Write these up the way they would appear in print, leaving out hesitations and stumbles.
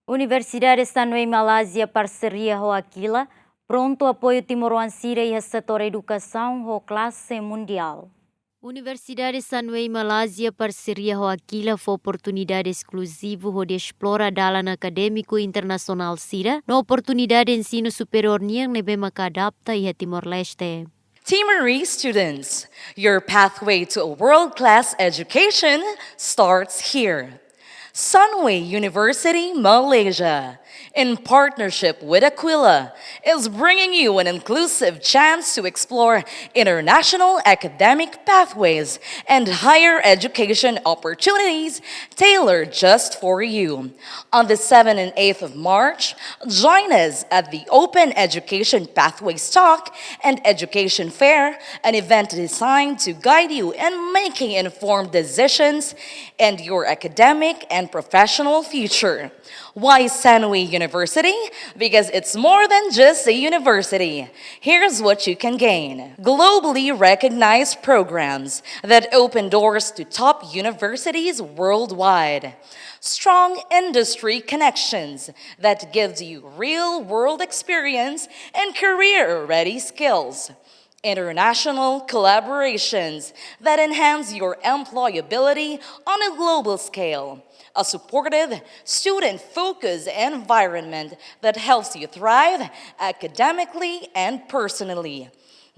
Universidade Sanwey Zya Parseria ho AQUILA Prontu Apoiu Timor-Oan Sira Iha Seto Edukasaun ho klase mundial. Universidade Sanwey Zya Parseria ho AQUILA foi oportunidade exclusiva de explorar dalan acadêmico internacional Sira, na oportunidade de ensino superior niang nebe makadapta iha Timor-Leste. Timorese students, your pathway to a world-class education starts here. Sanwey University, Malaysia, in partnership with AQUILA, is bringing you an inclusive chance to explore international academic pathways and higher education opportunities tailored just for you. On the 7th and 8th of March, join us at the Open Education Pathways Talk and Education Fair, an event designed to guide you in making informed decisions in your academic and professional future. Why Sanwey University? Because it's more than just a university. Here's what you can gain. Globally recognized programs that open doors to top universities worldwide. Strong industry connections that gives you real-world experience and career-ready skills. International collaborations that enhance your employability on a global scale. A supportive, student-focused environment that helps you thrive academically and personally.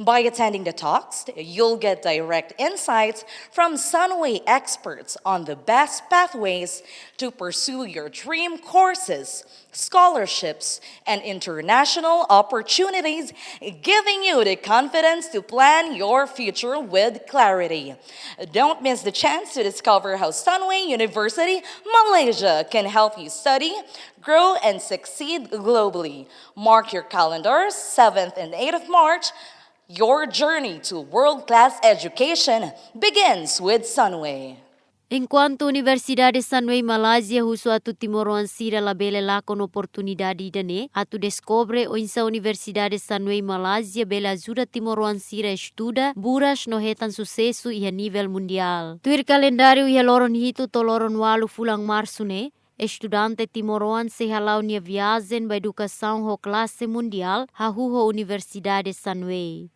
By attending the talks, you'll get direct insights from Sanwey experts on the best pathways to pursue your dream courses, scholarships, and international opportunities, giving you the confidence to plan your future with clarity. Don't miss the chance to discover how Sanwey University, Malaysia can help you study, grow, and succeed globally. Mark your calendars, 7th and 8th of March. Your journey to world-class education begins with Sanwey. Enquanto Universidade Sanwey Malaysia husu atu Timor-Oan Sira labele lakon oportunidade dane, atu descobre o insa Universidade Sanwey Malaysia bela ajuda Timor-Oan Sira estuda buras no hetan sucesso iha nível mundial. Tuir calendário iha loron hito to loron walu fulang março ne, estudante Timor-Oan se halau nia viazen ba Edukasaun ho klase mundial hahu ho Universidade Sanwey.